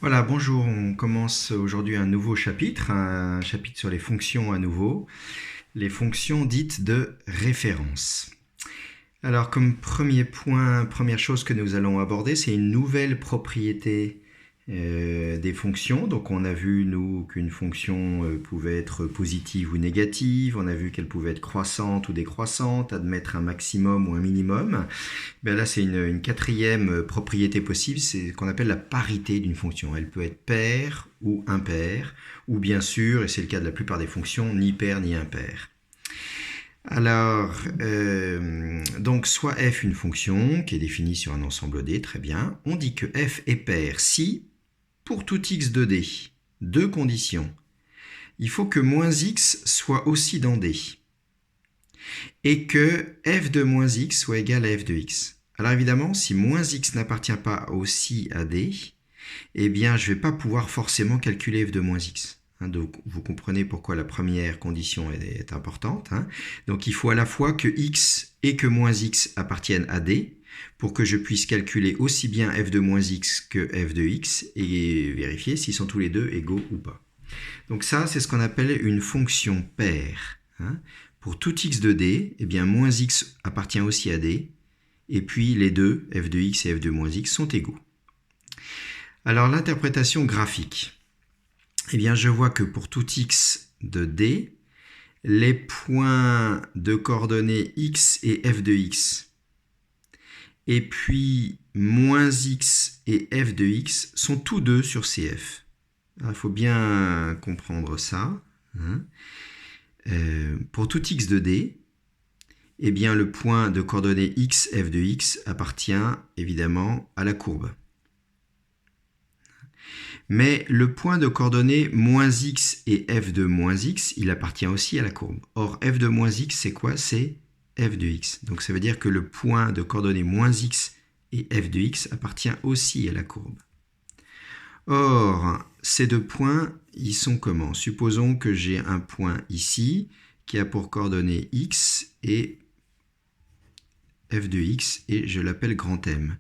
Voilà, bonjour, on commence aujourd'hui un nouveau chapitre, un chapitre sur les fonctions à nouveau, les fonctions dites de référence. Alors comme premier point, première chose que nous allons aborder, c'est une nouvelle propriété des fonctions. Donc on a vu, nous, qu'une fonction pouvait être positive ou négative, on a vu qu'elle pouvait être croissante ou décroissante, admettre un maximum ou un minimum. Ben là, c'est une quatrième propriété possible, c'est ce qu'on appelle la parité d'une fonction. Elle peut être paire ou impaire, ou bien sûr, et c'est le cas de la plupart des fonctions, ni paire ni impaire. Alors, donc soit f une fonction qui est définie sur un ensemble D, très bien. On dit que f est paire si, pour tout x de D, deux conditions. Il faut que moins x soit aussi dans D. Et que f de moins x soit égal à f de x. Alors évidemment, si moins x n'appartient pas aussi à D, eh bien je ne vais pas pouvoir forcément calculer f de moins x. Donc vous comprenez pourquoi la première condition est importante. Donc il faut à la fois que x et que moins x appartiennent à D pour que je puisse calculer aussi bien f de moins x que f de x et vérifier s'ils sont tous les deux égaux ou pas. Donc ça, c'est ce qu'on appelle une fonction paire. Pour tout x de D, eh bien moins x appartient aussi à D, et puis les deux, f de x et f de moins x, sont égaux. Alors l'interprétation graphique. Eh bien je vois que pour tout x de D, les points de coordonnées x et f de x, et puis moins x et f de x, sont tous deux sur CF. Il faut bien comprendre ça. Pour tout x de D, eh bien le point de coordonnées x, f de x appartient évidemment à la courbe. Mais le point de coordonnées moins x et f de moins x, il appartient aussi à la courbe. Or, f de moins x, c'est quoi? C'est f de x. Donc ça veut dire que le point de coordonnées moins x et f de x appartient aussi à la courbe. Or, ces deux points, ils sont comment? Supposons que j'ai un point ici qui a pour coordonnées x et f de x et je l'appelle grand M.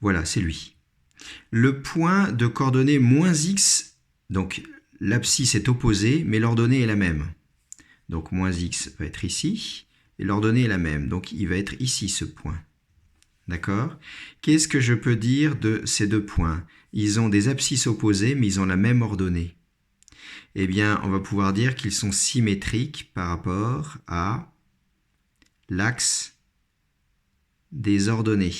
Voilà, c'est lui. Le point de coordonnées moins x, donc l'abscisse est opposée, mais l'ordonnée est la même. Donc moins x va être ici, et l'ordonnée est la même. Donc il va être ici ce point. D'accord? Qu'est-ce que je peux dire de ces deux points? Ils ont des abscisses opposées, mais ils ont la même ordonnée. Eh bien, on va pouvoir dire qu'ils sont symétriques par rapport à l'axe des ordonnées.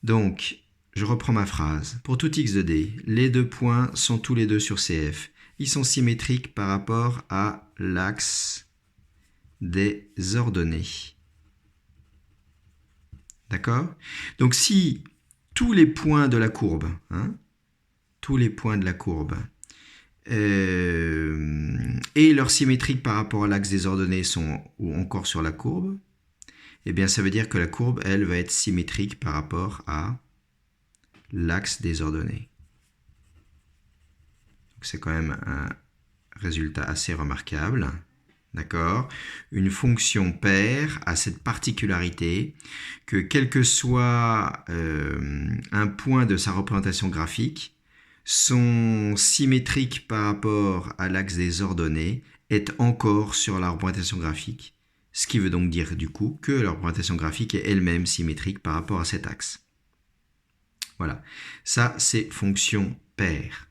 Donc, je reprends ma phrase. Pour tout x de D, les deux points sont tous les deux sur CF. Ils sont symétriques par rapport à l'axe des ordonnées. D'accord? Donc si tous les points de la courbe, tous les points de la courbe, et leur symétrique par rapport à l'axe des ordonnées sont ou encore sur la courbe, eh bien ça veut dire que la courbe, elle, va être symétrique par rapport à l'axe des ordonnées. C'est quand même un résultat assez remarquable. D'accord? Une fonction paire a cette particularité que quel que soit un point de sa représentation graphique, son symétrique par rapport à l'axe des ordonnées est encore sur la représentation graphique. Ce qui veut donc dire du coup que la représentation graphique est elle-même symétrique par rapport à cet axe. Voilà, ça c'est fonction paire.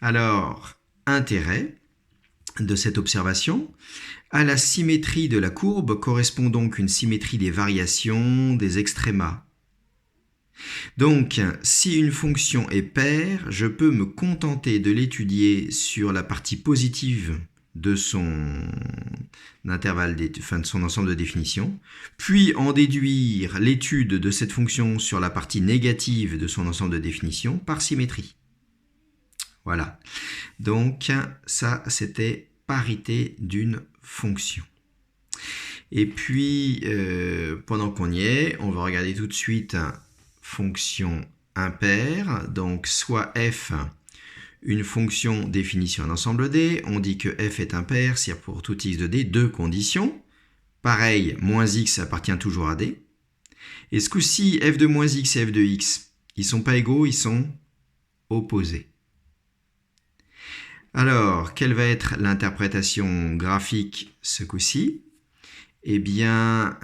Alors, intérêt de cette observation, à la symétrie de la courbe correspond donc une symétrie des variations des extrémas. Donc, si une fonction est paire, je peux me contenter de l'étudier sur la partie positive de son intervalle, de son ensemble de définitions, puis en déduire l'étude de cette fonction sur la partie négative de son ensemble de définitions par symétrie. Voilà. Donc, ça, c'était parité d'une fonction. Et puis, pendant qu'on y est, on va regarder tout de suite fonction impaire. Donc, soit f, une fonction définie sur un ensemble D. On dit que f est impaire si pour tout x de D, deux conditions. Pareil, moins x appartient toujours à D. Et ce coup-ci, f de moins x et f de x, ils ne sont pas égaux, ils sont opposés. Alors, quelle va être l'interprétation graphique ce coup-ci? Eh bien,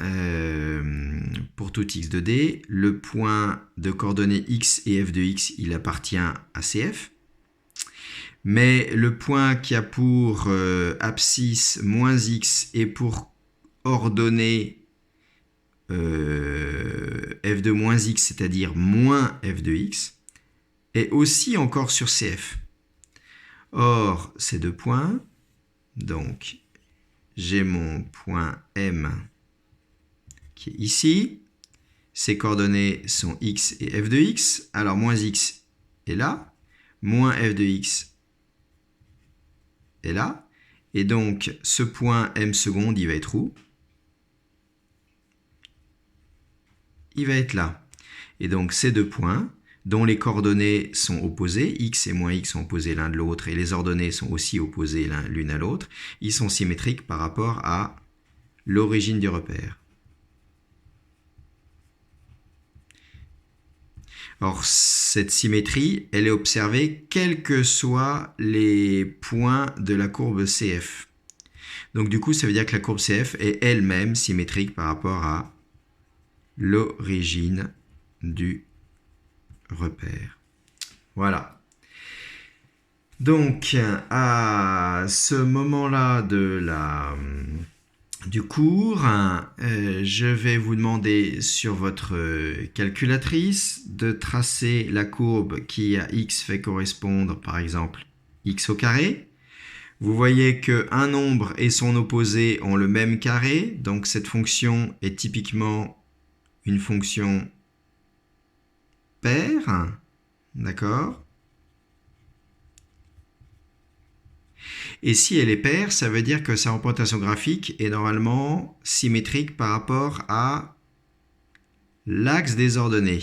pour tout x de d, le point de coordonnées x et f de x, il appartient à CF. Mais le point qui a pour abscisse moins x et pour ordonnée f de moins x, c'est-à-dire moins f de x, est aussi encore sur CF. Or, ces deux points, donc j'ai mon point M qui est ici, ses coordonnées sont x et f de x, alors moins x est là, moins f de x est là, et donc ce point M seconde, il va être où? Il va être là. Et donc ces deux points, dont les coordonnées sont opposées, x et moins x sont opposés l'un de l'autre, et les ordonnées sont aussi opposées l'une à l'autre, ils sont symétriques par rapport à l'origine du repère. Or, cette symétrie, elle est observée quels que soient les points de la courbe CF. Donc du coup, ça veut dire que la courbe CF est elle-même symétrique par rapport à l'origine du repère. Voilà. Donc, à ce moment-là du cours, je vais vous demander sur votre calculatrice de tracer la courbe qui à x fait correspondre, par exemple, x au carré. Vous voyez qu'un nombre et son opposé ont le même carré, donc cette fonction est typiquement une fonction paire, d'accord? Et si elle est paire, ça veut dire que sa représentation graphique est normalement symétrique par rapport à l'axe des ordonnées.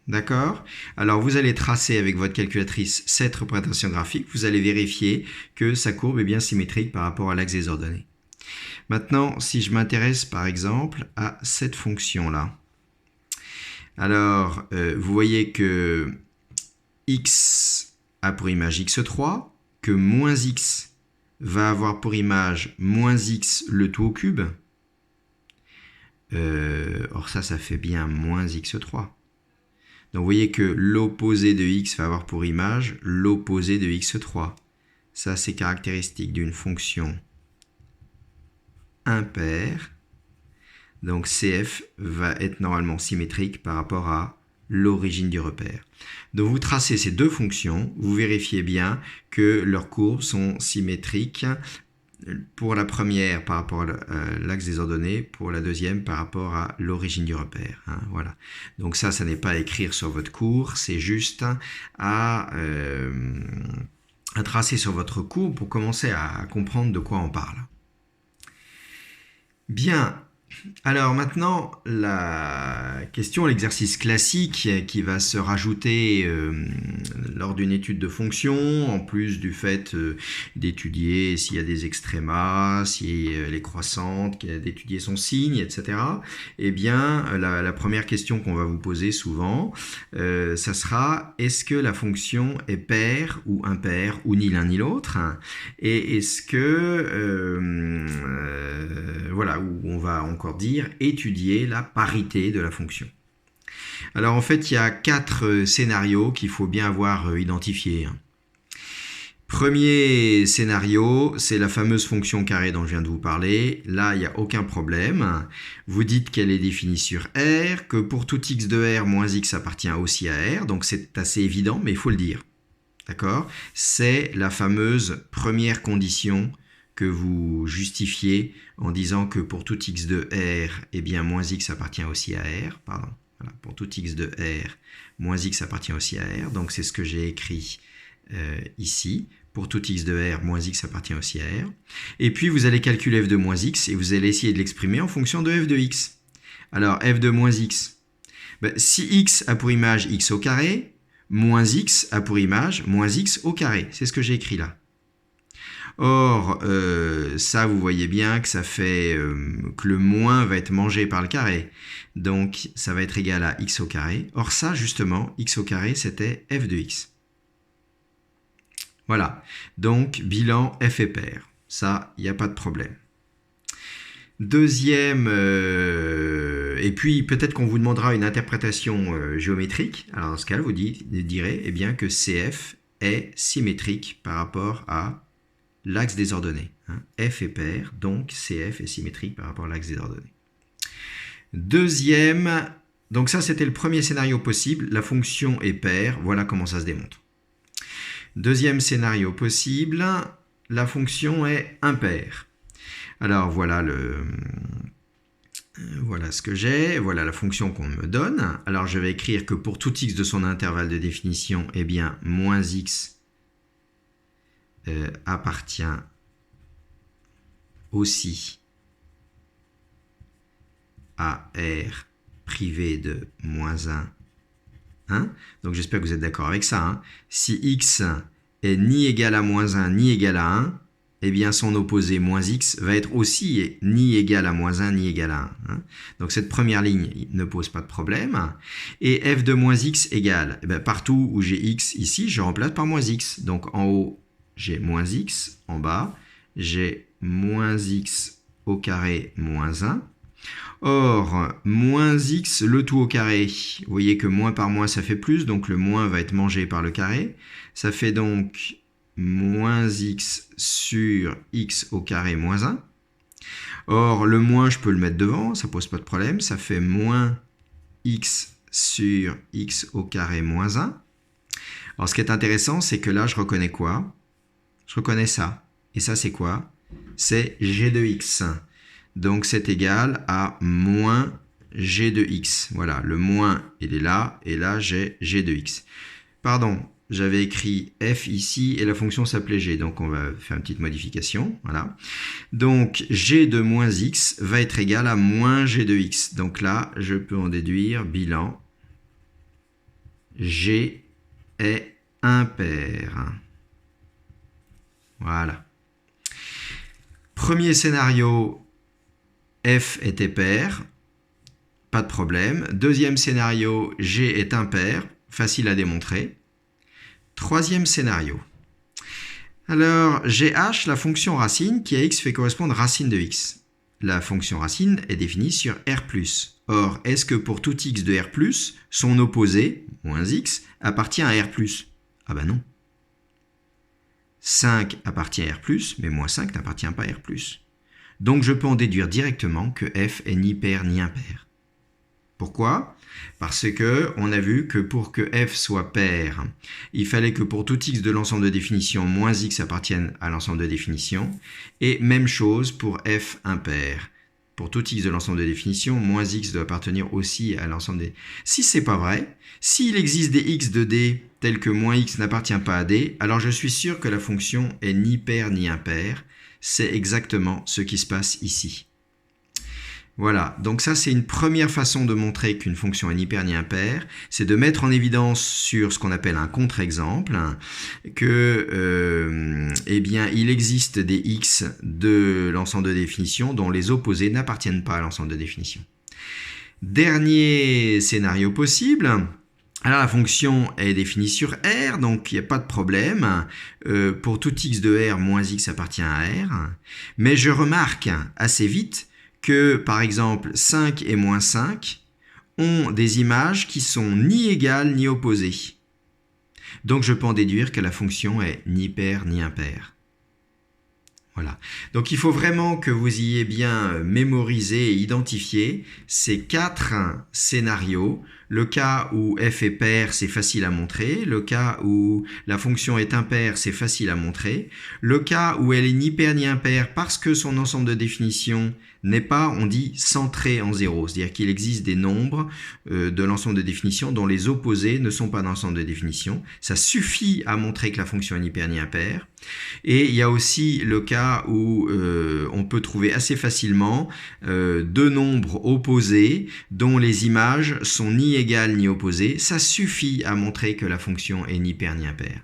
D'accord? Alors vous allez tracer avec votre calculatrice cette représentation graphique, vous allez vérifier que sa courbe est bien symétrique par rapport à l'axe des ordonnées. Maintenant, si je m'intéresse par exemple à cette fonction-là, alors vous voyez que x a pour image x3, que moins x va avoir pour image moins x le tout au cube. Or ça fait bien moins x3. Donc vous voyez que l'opposé de x va avoir pour image l'opposé de x3. Ça, c'est caractéristique d'une fonction impaire. Donc CF va être normalement symétrique par rapport à l'origine du repère. Donc vous tracez ces deux fonctions, vous vérifiez bien que leurs courbes sont symétriques. Pour la première par rapport à l'axe des ordonnées, pour la deuxième par rapport à l'origine du repère. Hein, voilà. Donc ça n'est pas à écrire sur votre cours, c'est juste à tracer sur votre cours pour commencer à comprendre de quoi on parle. Bien. Alors maintenant, la question, l'exercice classique qui va se rajouter lors d'une étude de fonction, en plus du fait d'étudier s'il y a des extrémas, si elle est croissante, d'étudier son signe, etc. Eh bien, la première question qu'on va vous poser souvent, ça sera: est-ce que la fonction est paire ou impaire ou ni l'un ni l'autre? Et est-ce que, voilà, où on va encore dire étudier la parité de la fonction. Alors en fait, il y a 4 scénarios qu'il faut bien avoir identifiés. Premier scénario, c'est la fameuse fonction carrée dont je viens de vous parler. Là, il n'y a aucun problème. Vous dites qu'elle est définie sur R, que pour tout x de R, moins x appartient aussi à R. Donc c'est assez évident, mais il faut le dire. D'accord? C'est la fameuse première condition que vous justifiez en disant que pour tout x de R, eh bien, moins x appartient aussi à R. Pardon. Voilà, pour tout x de R, moins x appartient aussi à R. Donc, c'est ce que j'ai écrit ici. Pour tout x de R, moins x appartient aussi à R. Et puis, vous allez calculer f de moins x et vous allez essayer de l'exprimer en fonction de f de x. Alors, f de moins x, ben, si x a pour image x au carré, moins x a pour image moins x au carré. C'est ce que j'ai écrit là. Or, ça, vous voyez bien que ça fait que le moins va être mangé par le carré. Donc, ça va être égal à x au carré. Or, ça, justement, x au carré, c'était f de x. Voilà. Donc, bilan f est pair. Ça, il n'y a pas de problème. Deuxième, et puis peut-être qu'on vous demandera une interprétation géométrique. Alors dans ce cas, vous direz eh bien, que CF est symétrique par rapport à l'axe des ordonnées. F est pair, donc CF est symétrique par rapport à l'axe des ordonnées. Deuxième, donc ça c'était le premier scénario possible, la fonction est paire, voilà comment ça se démontre. Deuxième scénario possible, la fonction est impaire. Alors voilà ce que j'ai, voilà la fonction qu'on me donne. Alors je vais écrire que pour tout x de son intervalle de définition, eh bien moins x appartient aussi à R privé de moins 1. Hein? Donc j'espère que vous êtes d'accord avec ça. Hein? Si x est ni égal à moins 1 ni égal à 1, eh bien son opposé moins x va être aussi ni égal à moins 1 ni égal à 1. Hein? Donc cette première ligne ne pose pas de problème. Et f de moins x égale, eh bien, partout où j'ai x ici, je remplace par moins x. Donc en haut, j'ai moins x, en bas, j'ai moins x au carré moins 1. Or, moins x, le tout au carré, vous voyez que moins par moins, ça fait plus, donc le moins va être mangé par le carré. Ça fait donc moins x sur x au carré moins 1. Or, le moins, je peux le mettre devant, ça pose pas de problème. Ça fait moins x sur x au carré moins 1. Alors, ce qui est intéressant, c'est que là, je reconnais quoi? Je reconnais ça. Et ça, c'est quoi? C'est g de x. Donc, c'est égal à moins g de x. Voilà, le moins, il est là, et là, j'ai g de x. Pardon, j'avais écrit f ici, et la fonction s'appelait g. Donc, on va faire une petite modification. Voilà. Donc, g de moins x va être égal à moins g de x. Donc là, je peux en déduire, bilan, g est impair. Voilà. Premier scénario, f était pair, pas de problème. Deuxième scénario, g est impair, facile à démontrer. Troisième scénario. Alors, gh, la fonction racine qui à x fait correspondre racine de x. La fonction racine est définie sur R+. Or, est-ce que pour tout x de R+, son opposé, moins x, appartient à R+? Ah ben non. 5 appartient à R+, mais moins 5 n'appartient pas à R+. Donc je peux en déduire directement que f est ni pair ni impair. Pourquoi? Parce que on a vu que pour que f soit pair, il fallait que pour tout x de l'ensemble de définition, moins x appartienne à l'ensemble de définition. Et même chose pour f impair. Pour tout x de l'ensemble de définition, moins x doit appartenir aussi à l'ensemble des... Si ce n'est pas vrai, s'il existe des x de D tels que moins x n'appartient pas à D, alors je suis sûr que la fonction est ni pair ni impair. C'est exactement ce qui se passe ici. Voilà, donc ça c'est une première façon de montrer qu'une fonction est ni paire ni impaire, c'est de mettre en évidence sur ce qu'on appelle un contre-exemple que eh bien, il existe des x de l'ensemble de définition dont les opposés n'appartiennent pas à l'ensemble de définition. Dernier scénario possible. Alors la fonction est définie sur R, donc il n'y a pas de problème. Pour tout x de R, moins x appartient à R. Mais je remarque assez vite que, par exemple, 5 et moins 5 ont des images qui sont ni égales ni opposées. Donc je peux en déduire que la fonction est ni paire ni impaire. Voilà. Donc il faut vraiment que vous ayez bien mémorisé et identifié ces 4 scénarios. Le cas où f est pair, c'est facile à montrer. Le cas où la fonction est impaire, c'est facile à montrer. Le cas où elle est ni paire ni impaire parce que son ensemble de définition n'est pas, on dit, centré en 0. C'est-à-dire qu'il existe des nombres de l'ensemble de définition dont les opposés ne sont pas dans l'ensemble de définition. Ça suffit à montrer que la fonction est ni paire ni impaire. Et il y a aussi le cas où on peut trouver assez facilement deux nombres opposés dont les images sont ni égales ni opposées. Ça suffit à montrer que la fonction est ni paire ni impaire.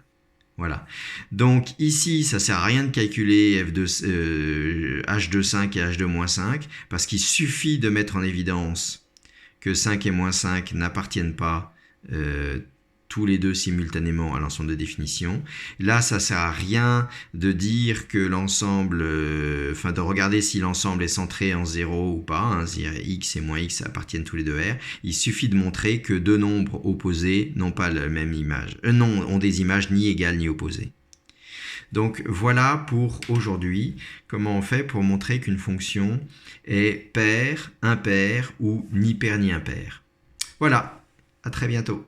Voilà. Donc ici, ça ne sert à rien de calculer h de 5 et h de moins 5, parce qu'il suffit de mettre en évidence que 5 et moins 5 n'appartiennent pas tous les deux simultanément à l'ensemble de définition. Là, ça ne sert à rien de dire que l'ensemble, de regarder si l'ensemble est centré en 0 ou pas, hein, c'est-à-dire x et moins x appartiennent tous les deux R. Il suffit de montrer que deux nombres opposés n'ont pas la même image, ont des images ni égales ni opposées. Donc voilà pour aujourd'hui comment on fait pour montrer qu'une fonction est paire, impaire ou ni paire ni impaire. Voilà, à très bientôt.